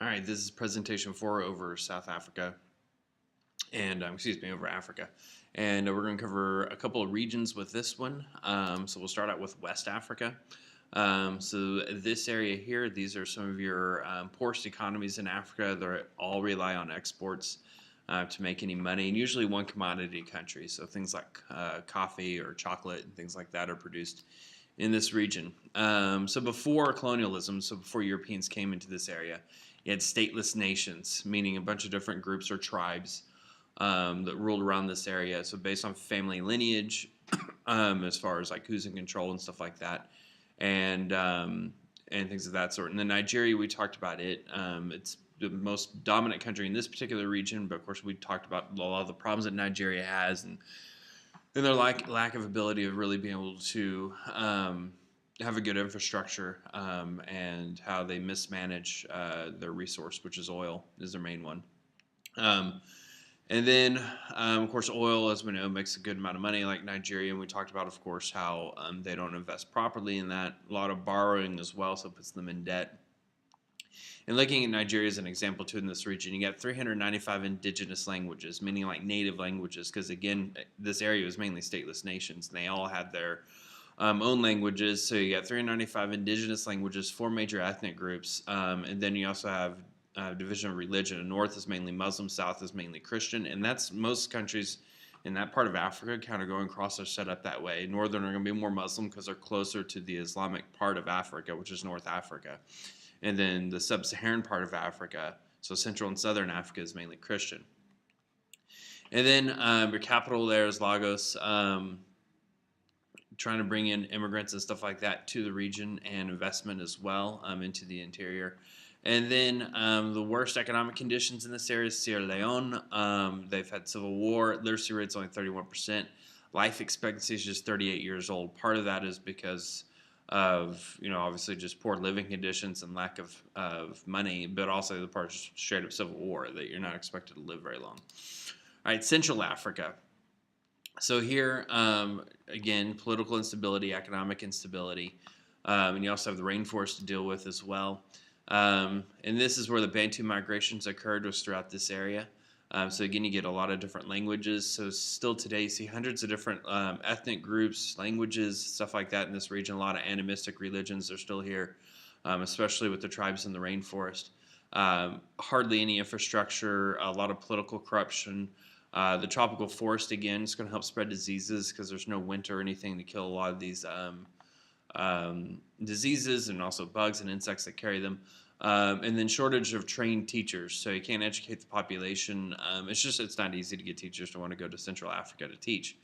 All right, this is presentation 4 over South Africa, and over Africa. And we're going to cover a couple of regions with this one. So we'll start out with West Africa. So this area here, these are some of your poorest economies in Africa. They all rely on exports to make any money, and usually one commodity country. So things like coffee or chocolate and things like that are produced in this region. So before colonialism, so before Europeans came into this area, you had stateless nations, meaning a bunch of different groups or tribes that ruled around this area. So based on family lineage, as far as like who's in control and stuff like that, and things of that sort. And then Nigeria, we talked about it. It's the most dominant country in this particular region, but of course we talked about a lot of the problems that Nigeria has and their lack of ability of really being able to have a good infrastructure and how they mismanage their resource, which is oil, is their main one. And then, of course, oil, as we know, makes a good amount of money like Nigeria. And we talked about, of course, how they don't invest properly in that. A lot of borrowing as well, so it puts them in debt. And looking at Nigeria as an example, too, in this region, you got 395 indigenous languages, meaning like native languages, because, again, this area was mainly stateless nations, and they all had their own languages. So you got 395 indigenous languages, 4 major ethnic groups, and then you also have division of religion. The north is mainly Muslim, south is mainly Christian, and that's most countries in that part of Africa kind of going across are set up that way. Northern are going to be more Muslim because they're closer to the Islamic part of Africa, which is North Africa. And then the sub-Saharan part of Africa, so Central and Southern Africa, is mainly Christian. And then your capital there is Lagos, trying to bring in immigrants and stuff like that to the region and investment as well into the interior. And then the worst economic conditions in this area is Sierra Leone. They've had civil war. Literacy rate's only 31%. Life expectancy is just 38 years old. Part of that is because of, obviously just poor living conditions and lack of money, but also the part of straight up civil war that you're not expected to live very long. All right, Central Africa. So here, again, political instability, economic instability, and you also have the rainforest to deal with as well. And this is where the Bantu migrations occurred, was throughout this area. So again, you get a lot of different languages. So still today, you see hundreds of different ethnic groups, languages, stuff like that in this region. A lot of animistic religions are still here, especially with the tribes in the rainforest. Hardly any infrastructure, a lot of political corruption. The tropical forest, again, is going to help spread diseases because there's no winter or anything to kill a lot of these diseases and also bugs and insects that carry them. And then shortage of trained teachers, so you can't educate the population. It's not easy to get teachers to want to go to Central Africa to teach.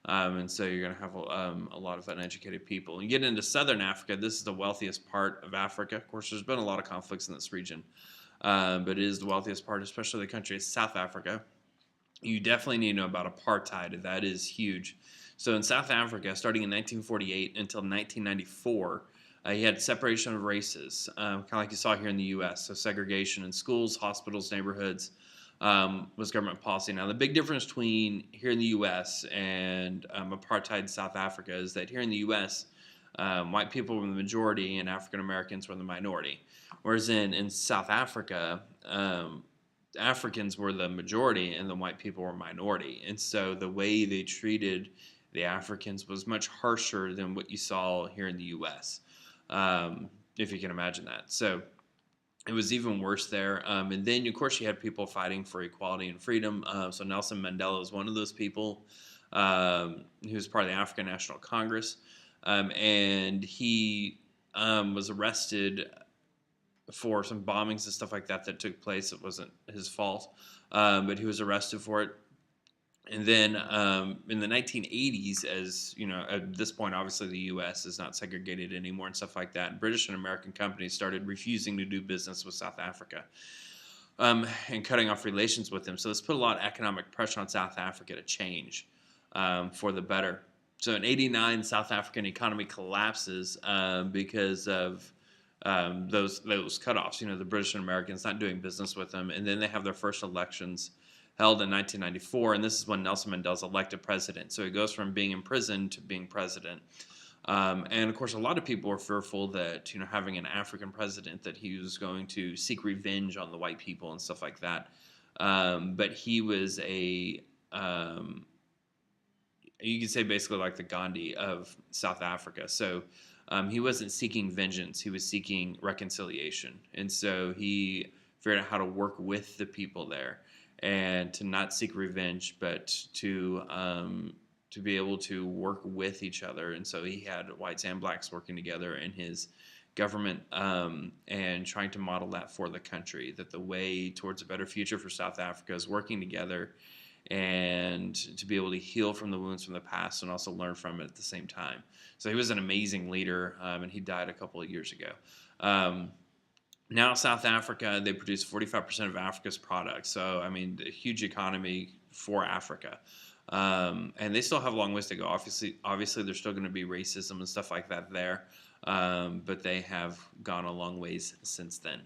And so you're going to have a lot of uneducated people. And you get into Southern Africa, this is the wealthiest part of Africa. Of course, there's been a lot of conflicts in this region, but it is the wealthiest part, especially the country of South Africa. You definitely need to know about apartheid, and that is huge. So in South Africa, starting in 1948 until 1994, you had separation of races, kind of like you saw here in the U.S. So segregation in schools, hospitals, neighborhoods was government policy. Now, the big difference between here in the U.S. and apartheid in South Africa is that here in the U.S., white people were the majority and African Americans were the minority. Whereas in South Africa, Africans were the majority and the white people were minority. And so the way they treated the Africans was much harsher than what you saw here in the U.S., if you can imagine that. So it was even worse there. And then, of course, you had people fighting for equality and freedom. So Nelson Mandela was one of those people. He was part of the African National Congress. And he was arrested for some bombings and stuff like that took place. It wasn't his fault, but he was arrested for it. And then in the 1980s, as you know, at this point, obviously the U.S. is not segregated anymore and stuff like that. British and American companies started refusing to do business with South Africa and cutting off relations with them. So this put a lot of economic pressure on South Africa to change for the better. So in '89, South African economy collapses because of those cutoffs. The British and Americans not doing business with them, and then they have their first elections held in 1994, and this is when Nelson Mandela is elected president. So he goes from being imprisoned to being president. And of course, a lot of people were fearful that, having an African president, that he was going to seek revenge on the white people and stuff like that. But he was um, you could say basically like the Gandhi of South Africa. So he wasn't seeking vengeance; he was seeking reconciliation, and so he figured out how to work with the people there and to not seek revenge, but to be able to work with each other. And so he had whites and blacks working together in his government, and trying to model that for the country, that the way towards a better future for South Africa is working together and to be able to heal from the wounds from the past and also learn from it at the same time. So he was an amazing leader, and he died a couple of years ago. Um, Now, South Africa, they produce 45% of Africa's products. So, I mean, a huge economy for Africa. And they still have a long ways to go. Obviously, there's still going to be racism and stuff like that there. But they have gone a long ways since then.